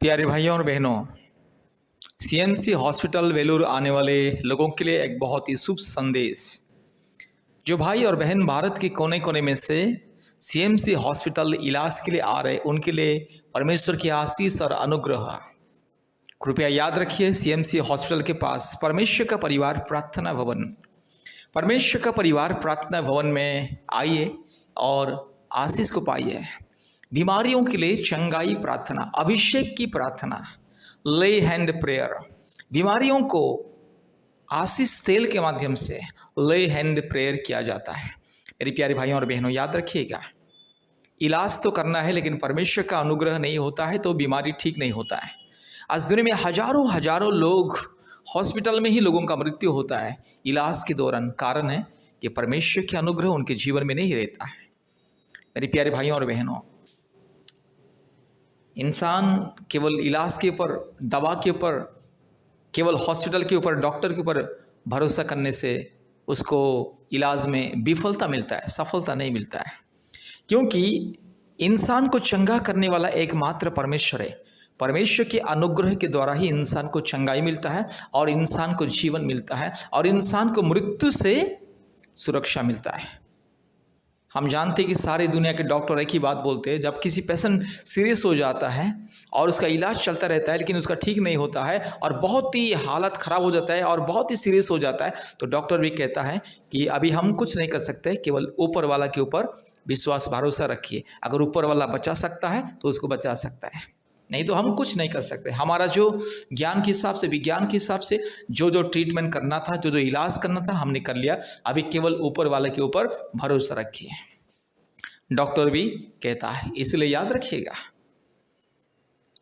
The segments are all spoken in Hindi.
प्यारे भाइयों और बहनों, सीएमसी हॉस्पिटल वेलूर आने वाले लोगों के लिए एक बहुत ही शुभ संदेश। जो भाई और बहन भारत के कोने कोने में से सीएमसी हॉस्पिटल इलाज के लिए आ रहे, उनके लिए परमेश्वर की आशीष और अनुग्रह। कृपया याद रखिए, सीएमसी हॉस्पिटल के पास परमेश्वर का परिवार प्रार्थना भवन, परमेश्वर का परिवार प्रार्थना भवन में आइए और आशीष को पाइए। बीमारियों के लिए चंगाई प्रार्थना, अभिषेक की प्रार्थना, ले हैंड प्रेयर, बीमारियों को आशीष तेल के माध्यम से ले हैंड प्रेयर किया जाता है। मेरे प्यारे भाइयों और बहनों, याद रखिएगा, इलाज तो करना है, लेकिन परमेश्वर का अनुग्रह नहीं होता है तो बीमारी ठीक नहीं होता है। आज दुनिया में हजारों हजारों लोग हॉस्पिटल में ही लोगों का मृत्यु होता है इलाज के दौरान। कारण है कि परमेश्वर के अनुग्रह उनके जीवन में नहीं रहता है। मेरे प्यारे भाइयों और बहनों, इंसान केवल इलाज के ऊपर, दवा के ऊपर, केवल हॉस्पिटल के ऊपर, डॉक्टर के ऊपर भरोसा करने से उसको इलाज में विफलता मिलता है, सफलता नहीं मिलता है। क्योंकि इंसान को चंगा करने वाला एकमात्र परमेश्वर है। परमेश्वर के अनुग्रह के द्वारा ही इंसान को चंगाई मिलता है और इंसान को जीवन मिलता है और इंसान को मृत्यु से सुरक्षा मिलता है। हम जानते हैं कि सारी दुनिया के डॉक्टर एक ही बात बोलते हैं, जब किसी पेशेंट सीरियस हो जाता है और उसका इलाज चलता रहता है लेकिन उसका ठीक नहीं होता है और बहुत ही हालत ख़राब हो जाता है और बहुत ही सीरियस हो जाता है, तो डॉक्टर भी कहता है कि अभी हम कुछ नहीं कर सकते, केवल ऊपर वाला के ऊपर विश्वास भरोसा रखिए। अगर ऊपर वाला बचा सकता है तो उसको बचा सकता है, नहीं तो हम कुछ नहीं कर सकते। हमारा जो ज्ञान के हिसाब से, विज्ञान के हिसाब से जो ट्रीटमेंट करना था, जो इलाज करना था, हमने कर लिया। अभी केवल ऊपर वाले के ऊपर भरोसा रखिए, डॉक्टर भी कहता है। इसलिए याद रखिएगा,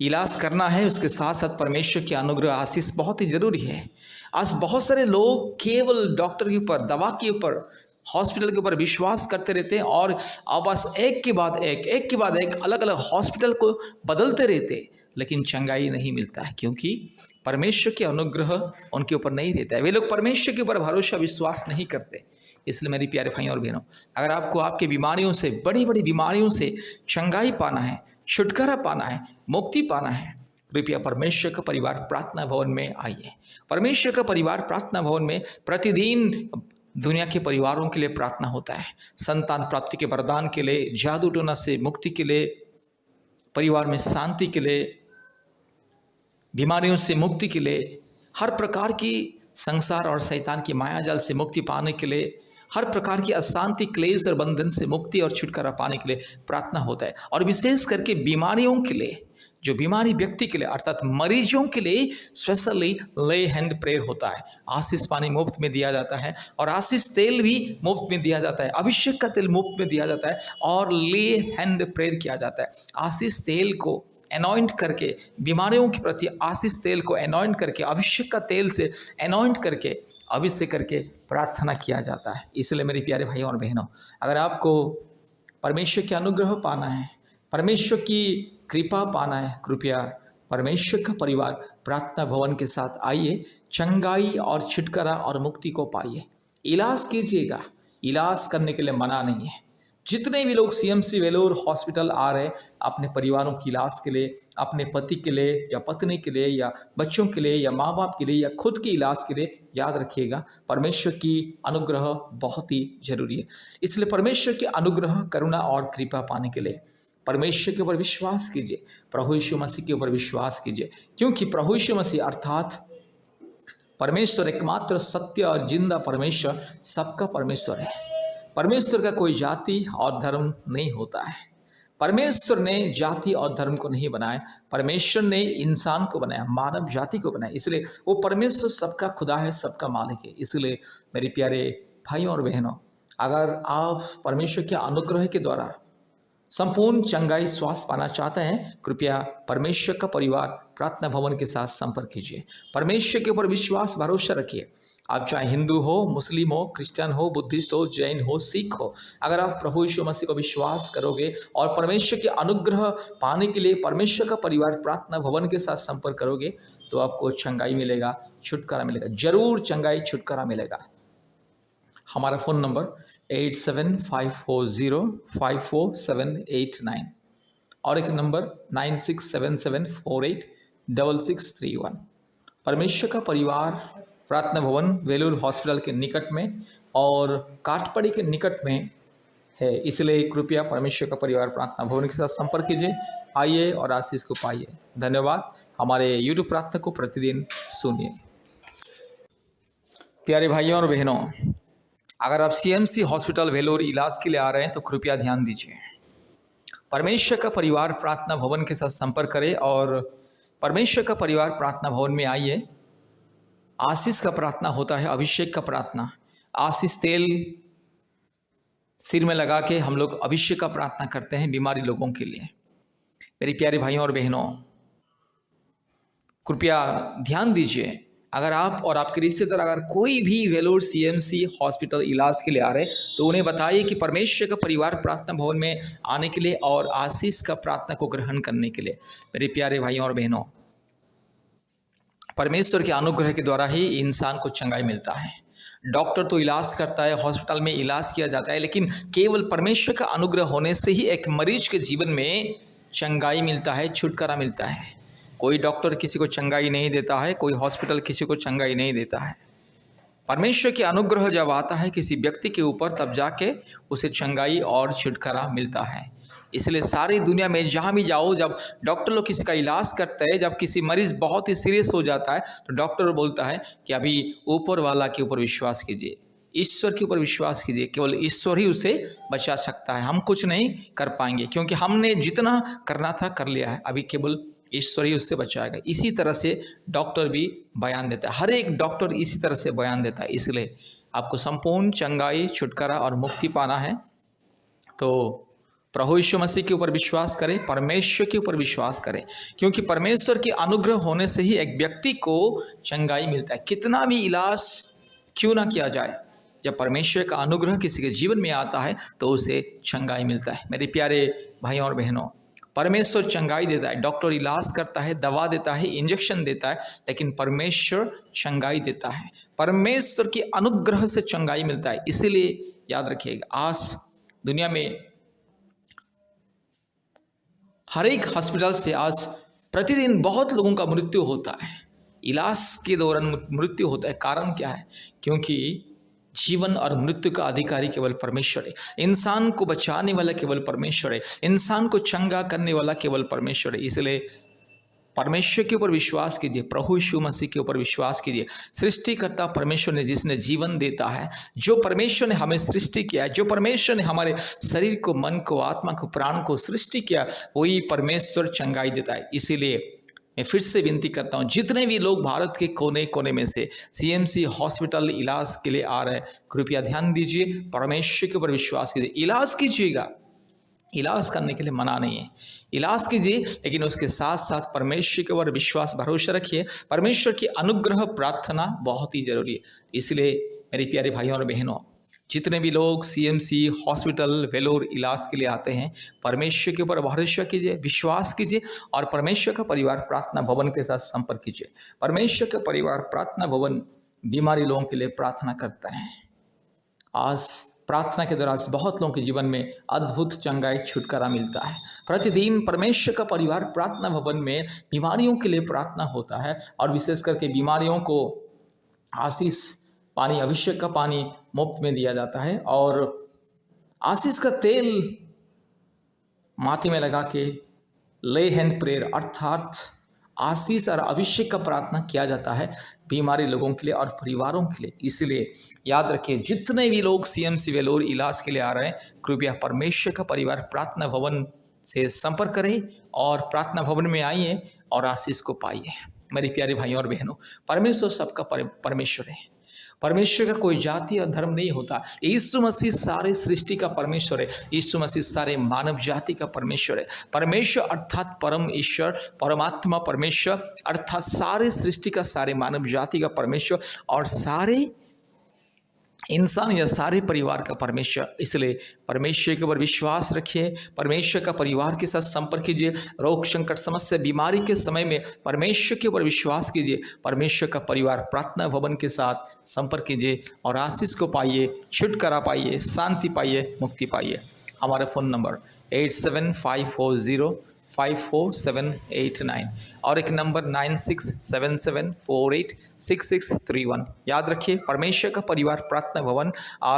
इलाज करना है, उसके साथ साथ परमेश्वर के अनुग्रह आशीष बहुत ही जरूरी है। आज बहुत सारे लोग केवल डॉक्टर के ऊपर, दवा के ऊपर, हॉस्पिटल के ऊपर विश्वास करते रहते हैं और अब बस एक के बाद एक अलग अलग हॉस्पिटल को बदलते रहते, लेकिन चंगाई नहीं मिलता है। क्योंकि परमेश्वर के अनुग्रह उनके ऊपर नहीं रहता है। वे लोग परमेश्वर के ऊपर भरोसा, विश्वास नहीं करते। इसलिए मेरे प्यारे भाइयों और बहनों, अगर आपको आपके बीमारियों से, बड़ी बड़ी बीमारियों से चंगाई पाना है, छुटकारा पाना है, मुक्ति पाना है, कृपया परमेश्वर का परिवार प्रार्थना भवन में आइए। परमेश्वर का परिवार प्रार्थना भवन में प्रतिदिन दुनिया के परिवारों के लिए प्रार्थना होता है। संतान प्राप्ति के वरदान के लिए, जादू टोना से मुक्ति के लिए, परिवार में शांति के लिए, बीमारियों से मुक्ति के लिए, हर प्रकार की संसार और शैतान की मायाजाल से मुक्ति पाने के लिए, हर प्रकार की अशांति, क्लेश और बंधन से मुक्ति और छुटकारा पाने के लिए प्रार्थना होता है। और विशेष करके बीमारियों के लिए, जो बीमारी व्यक्ति के लिए अर्थात मरीजों के लिए स्पेशली ले हैंड प्रेयर होता है। आशीष पानी मुफ्त में दिया जाता है और आशीष तेल भी मुफ्त में दिया जाता है, अभिषेक का तेल मुफ्त में दिया जाता है और ले हैंड प्रेयर किया जाता है। आशीष तेल को एनॉइंट करके, बीमारियों के प्रति आशीष तेल को एनॉइंट करके, अभिषेक का तेल से एनॉइंट करके, अभिषेक करके प्रार्थना किया जाता है। इसलिए मेरे प्यारे भाइयों और बहनों, अगर आपको परमेश्वर के अनुग्रह पाना है, परमेश्वर की कृपा पाना है, कृपया परमेश्वर का परिवार प्रार्थना भवन के साथ आइए, चंगाई और छुटकारा और मुक्ति को पाइए। इलाज कीजिएगा, इलाज करने के लिए मना नहीं है। जितने भी लोग सीएमसी वेलूर हॉस्पिटल आ रहे अपने परिवारों की इलाज के लिए, अपने पति के लिए या पत्नी के लिए या बच्चों के लिए या माँ बाप के लिए या खुद के इलाज के लिए, याद रखिएगा परमेश्वर की अनुग्रह बहुत ही जरूरी है। इसलिए परमेश्वर के अनुग्रह, करुणा और कृपा पाने के लिए परमेश्वर के ऊपर विश्वास कीजिए, प्रभु यीशु मसीह के ऊपर विश्वास कीजिए। क्योंकि प्रभु यीशु मसीह अर्थात परमेश्वर एकमात्र सत्य और जिंदा परमेश्वर, सबका परमेश्वर है। परमेश्वर का कोई जाति और धर्म नहीं होता है। परमेश्वर ने जाति और धर्म को नहीं बनाया, परमेश्वर ने इंसान को बनाया, मानव जाति को बनाया। इसलिए वो परमेश्वर सबका खुदा है, सबका मालिक है। इसलिए मेरे प्यारे भाइयों और बहनों, अगर आप परमेश्वर के अनुग्रह के द्वारा संपूर्ण चंगाई, स्वास्थ्य पाना चाहते हैं, कृपया परमेश्वर का परिवार प्रार्थना भवन के साथ संपर्क कीजिए। परमेश्वर के ऊपर विश्वास, भरोसा रखिए। आप चाहे हिंदू हो, मुस्लिम हो, क्रिश्चियन हो, बुद्धिस्ट हो, जैन हो, सिख हो, अगर आप प्रभु यीशु मसीह को विश्वास करोगे और परमेश्वर के अनुग्रह पाने के लिए परमेश्वर का परिवार प्रार्थना भवन के साथ संपर्क करोगे, तो आपको चंगाई मिलेगा, छुटकारा मिलेगा। जरूर चंगाई, छुटकारा मिलेगा। हमारा फ़ोन नंबर 8754054789, और एक नंबर 9677486631। परमेश्वर का परिवार प्रार्थना भवन वेलूर हॉस्पिटल के निकट में और काठपड़ी के निकट में है, इसलिए कृपया परमेश्वर का परिवार प्रार्थना भवन के साथ संपर्क कीजिए, आइए और आशीष को पाइए। धन्यवाद। हमारे यूट्यूब प्रार्थना को प्रतिदिन सुनिए। प्यारे भाइयों और बहनों, अगर आप सीएमसी हॉस्पिटल वेलूर इलाज के लिए आ रहे हैं तो कृपया ध्यान दीजिए। परमेश्वर का परिवार प्रार्थना भवन के साथ संपर्क करें और परमेश्वर का परिवार प्रार्थना भवन में आइए। आशीष का प्रार्थना होता है, अभिषेक का प्रार्थना। आशीष तेल सिर में लगा के हम लोग अभिषेक का प्रार्थना करते हैं बीमारी लोगों के लिए। मेरे प्यारे भाइयों और बहनों, कृपया ध्यान दीजिए, अगर आप और आपके रिश्तेदार अगर कोई भी वेलूर सीएमसी हॉस्पिटल इलाज के लिए आ रहे तो उन्हें बताइए कि परमेश्वर का परिवार प्रार्थना भवन में आने के लिए और आशीष का प्रार्थना को ग्रहण करने के लिए। मेरे प्यारे भाइयों और बहनों, परमेश्वर के अनुग्रह के द्वारा ही इंसान को चंगाई मिलता है। डॉक्टर तो इलाज करता है, हॉस्पिटल में इलाज किया जाता है, लेकिन केवल परमेश्वर का अनुग्रह होने से ही एक मरीज के जीवन में चंगाई मिलता है, छुटकारा मिलता है। कोई डॉक्टर किसी को चंगाई नहीं देता है, कोई हॉस्पिटल किसी को चंगाई नहीं देता है। परमेश्वर के अनुग्रह जब आता है किसी व्यक्ति के ऊपर, तब जाके उसे चंगाई और छुटकारा मिलता है। इसलिए सारी दुनिया में जहाँ भी जाओ, जब डॉक्टर लोग किसी का इलाज करते हैं, जब किसी मरीज बहुत ही सीरियस हो जाता है तो डॉक्टर बोलता है कि अभी ऊपर वाला के ऊपर विश्वास कीजिए, ईश्वर के ऊपर विश्वास कीजिए, केवल ईश्वर ही उसे बचा सकता है, हम कुछ नहीं कर पाएंगे, क्योंकि हमने जितना करना था कर लिया है, अभी केवल ईश्वर ही उससे बचाएगा। इसी तरह से डॉक्टर भी बयान देता है, हर एक डॉक्टर इसी तरह से बयान देता है। इसलिए आपको संपूर्ण चंगाई, छुटकारा और मुक्ति पाना है तो प्रभु यीशु मसीह के ऊपर विश्वास करें, परमेश्वर के ऊपर विश्वास करें, क्योंकि परमेश्वर के अनुग्रह होने से ही एक व्यक्ति को चंगाई मिलता है। कितना भी इलाज क्यों ना किया जाए, जब परमेश्वर का अनुग्रह किसी के जीवन में आता है तो उसे चंगाई मिलता है। मेरे प्यारे भाइयों और बहनों, परमेश्वर चंगाई देता है, डॉक्टर इलाज करता है, दवा देता है, इंजेक्शन देता है, लेकिन परमेश्वर चंगाई देता है। परमेश्वर के अनुग्रह से चंगाई मिलता है। इसीलिए याद रखिएगा, आज दुनिया में हर एक हॉस्पिटल से आज प्रतिदिन बहुत लोगों का मृत्यु होता है, इलाज के दौरान मृत्यु होता है। कारण क्या है? क्योंकि जीवन और मृत्यु का अधिकारी केवल परमेश्वर है, इंसान को बचाने वाला केवल परमेश्वर है, इंसान को चंगा करने वाला केवल परमेश्वर है। इसलिए परमेश्वर के ऊपर विश्वास कीजिए, प्रभु यीशु मसीह के ऊपर विश्वास कीजिए। सृष्टिकर्ता परमेश्वर ने, जिसने जीवन देता है, जो परमेश्वर ने हमें सृष्टि किया है, जो परमेश्वर ने हमारे शरीर को, मन को, आत्मा को, प्राण को सृष्टि किया, वही परमेश्वर चंगाई देता है। इसीलिए मैं फिर से विनती करता हूँ, जितने भी लोग भारत के कोने कोने में से सीएमसी हॉस्पिटल इलाज के लिए आ रहे हैं, कृपया ध्यान दीजिए, परमेश्वर के ऊपर विश्वास कीजिए, इलाज कीजिएगा। इलाज करने के लिए मना नहीं है, इलाज कीजिए, लेकिन उसके साथ साथ परमेश्वर के ऊपर विश्वास, भरोसा रखिए। परमेश्वर की अनुग्रह प्रार्थना बहुत ही जरूरी है। इसलिए मेरे प्यारे भाइयों और बहनों, जितने भी लोग सीएमसी हॉस्पिटल वेलूर इलाज के लिए आते हैं, परमेश्वर के ऊपर भरोसा कीजिए, विश्वास कीजिए और परमेश्वर का परिवार प्रार्थना भवन के साथ संपर्क कीजिए। परमेश्वर का परिवार प्रार्थना भवन बीमारी लोगों के लिए प्रार्थना करता है। आज प्रार्थना के दौरान बहुत लोगों के जीवन में अद्भुत चंगाई, छुटकारा मिलता है। प्रतिदिन परमेश्वर का परिवार प्रार्थना भवन में बीमारियों के लिए प्रार्थना होता है और विशेष करके बीमारियों को आशीष पानी, अभिषेक का पानी मुफ्त में दिया जाता है और आशीष का तेल माथे में लगा के ले हैंड प्रेयर अर्थात आशीष और अभिषेक का प्रार्थना किया जाता है बीमारी लोगों के लिए और परिवारों के लिए। इसलिए याद रखिए, जितने भी लोग सीएमसी वेलूर इलाज के लिए आ रहे हैं, कृपया परमेश्वर का परिवार प्रार्थना भवन से संपर्क करें और प्रार्थना भवन में आइए और आशीष को पाइए। मेरे प्यारे भाइयों और बहनों, परमेश्वर सबका परमेश्वर है। परमेश्वर का कोई जाति और धर्म नहीं होता। यीशु मसीह सारे सृष्टि का परमेश्वर है, यीशु मसीह सारे मानव जाति का परमेश्वर है। परमेश्वर अर्थात परम ईश्वर, परमात्मा परमेश्वर अर्थात सारे सृष्टि का, सारे मानव जाति का परमेश्वर और सारे इंसान या सारे परिवार का परमेश्वर। इसलिए परमेश्वर के ऊपर विश्वास रखिए, परमेश्वर का परिवार के साथ संपर्क कीजिए। रोग, संकट, समस्या, बीमारी के समय में परमेश्वर के ऊपर विश्वास कीजिए। परमेश्वर का परिवार प्रार्थना भवन के साथ संपर्क कीजिए और आशीष को पाइए, छुटकारा पाइए, शांति पाइए, मुक्ति पाइए। हमारा फ़ोन नंबर 8754 544789 और एक नंबर 9677486631। याद रखिए, परमेश्वर का परिवार प्रार्थना भवन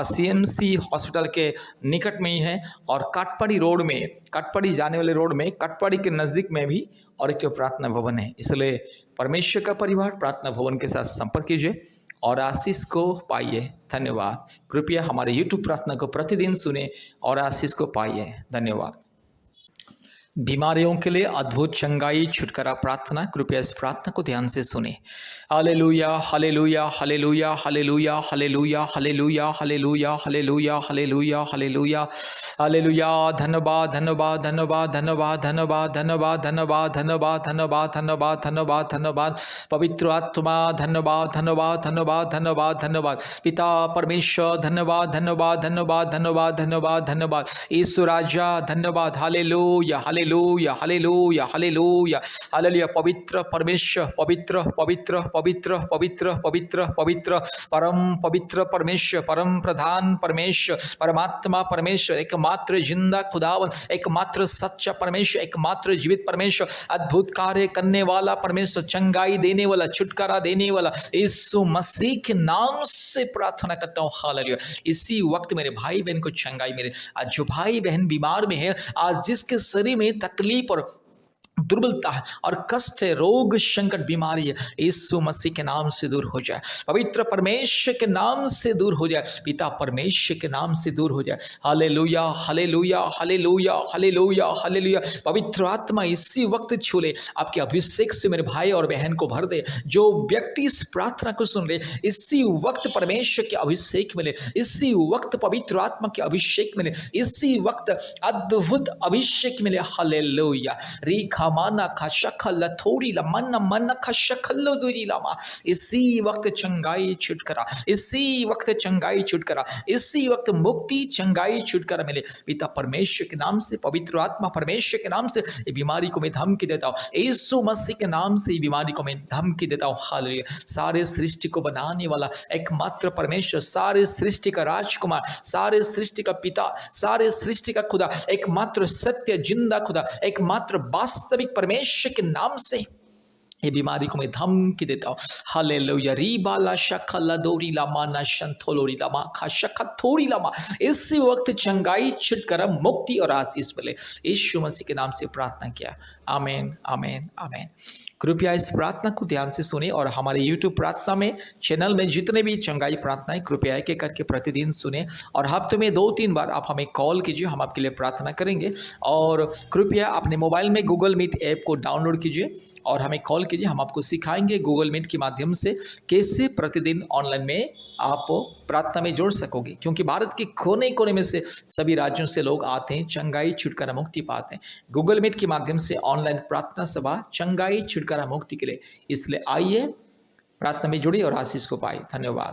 CMC हॉस्पिटल के निकट में ही है और काटपड़ी रोड में, काटपड़ी जाने वाले रोड में, काटपड़ी के नज़दीक में भी और एक प्रार्थना भवन है। इसलिए परमेश्वर का परिवार प्रार्थना भवन के साथ संपर्क कीजिए और आशीष को पाइए। धन्यवाद। कृपया हमारे YouTube प्रार्थना को प्रतिदिन सुने और आशीष को पाइए। धन्यवाद। बीमारियों के लिए अद्भुत चंगाई छुटकारा प्रार्थना, कृपया इस प्रार्थना को ध्यान से सुने। Hallelujah hallelujah hallelujah hallelujah hallelujah hallelujah hallelujah hallelujah hallelujah hallelujah hallelujah. धन्यवाद धन्यवाद धन्यवाद धन्यवाद धन्यवाद धन्यवाद धन्यवाद धन्यवाद धन्यवाद धन्यवाद धन्यवाद धन्यवाद। पवित्र आत्मा धन्यवाद धन्यवाद धन्यवाद धन्यवाद धन्यवाद। पिता परमेश्वर धन्यवाद धन्यवाद धन्यवाद धन्यवाद धन्यवाद धन्यवाद। यीशु राजा धन्यवाद। Hallelujah hallelujah hallelujah hallelujah hallelujah. पवित्र परमेश्वर, पवित्र पवित्र पवित्र पवित्र पवित्र पवित्र परम पवित्र परमेश्वर, परम प्रधान परमेश्वर, परमात्मा परमेश्वर, एकमात्र जिंदा खुदावन, एकमात्र सच्चा परमेश्वर, एकमात्र जीवित परमेश्वर, अद्भुत कार्य करने वाला परमेश्वर, चंगाई देने वाला, छुटकारा देने वाला, यीशु मसीह के नाम से प्रार्थना करता हूँ। हालेलुया। इसी वक्त मेरे भाई बहन को चंगाई मेरे, आज जो भाई बहन बीमार में है, आज जिसके शरीर में तकलीफ और दुर्बलता है और कष्ट है, रोग संकट बीमारी है, यीशु मसीह के नाम से दूर हो जाए, पवित्र परमेश्वर के नाम से दूर हो जाए, पिता परमेश्वर के नाम से दूर हो जाए। Hallelujah hallelujah hallelujah hallelujah hallelujah. पवित्र आत्मा इसी वक्त छू ले, आपके अभिषेक से मेरे भाई और बहन को भर दे। जो व्यक्ति इस प्रार्थना को सुन ले, इसी वक्त परमेश्वर के अभिषेक मिले, इसी वक्त पवित्र आत्मा के अभिषेक मिले, इसी वक्त अद्भुत अभिषेक मिले। हालेलुया। माना खशखल थोड़ी लमन मन खशखल दूरी लमा। इसी वक्त चंगाई छुटकारा, इसी वक्त चंगाई छुटकारा, इसी वक्त मुक्ति चंगाई छुटकारा मिले। पिता परमेश्वर के नाम से, पवित्र आत्मा परमेश्वर के नाम से ये बीमारी को मैं धमकी देता हूँ, यीशु मसीह के नाम से ये बीमारी को मैं धमकी देता हूँ। हालेलुया। सारे सृष्टि को बनाने वाला एकमात्र परमेश्वर, सारे सृष्टि का राजकुमार, सारे सृष्टि का पिता, सारे सृष्टि का खुदा, एकमात्र सत्य जिंदा खुदा, एकमात्र वास्तविक परमेश्वर के नाम से ये बीमारी को मैं धमकी देता हूँ। हालेलुया। रीबाला शखला दोरी लामा ना शंथोलोरी लामा खा शखथोरी लामा। इसी वक्त चंगाई छुटकारा मुक्ति और आशीष मिले, यीशु मसीह के नाम से प्रार्थना किया। आमीन आमीन आमीन। कृपया इस प्रार्थना को ध्यान से सुने और हमारे YouTube प्रार्थना में चैनल में जितने भी चंगाई प्रार्थनाएं कृपया एक एक करके प्रतिदिन सुने और हफ्ते में 2-3 बार आप हमें कॉल कीजिए, हम आपके लिए प्रार्थना करेंगे। और कृपया अपने मोबाइल में गूगल मीट ऐप को डाउनलोड कीजिए और हमें कॉल कीजिए, हम आपको सिखाएंगे गूगल मीट के माध्यम से कैसे प्रतिदिन ऑनलाइन में आप प्रार्थना में जोड़ सकोगे, क्योंकि भारत के कोने कोने में से सभी राज्यों से लोग आते हैं, चंगाई छुटकारा मुक्ति पाते हैं गूगल मीट के माध्यम से। ऑनलाइन प्रार्थना सभा चंगाई छुटकारा मुक्ति के लिए, इसलिए आइए प्रार्थना में जुड़िए और आशीष को पाए। धन्यवाद।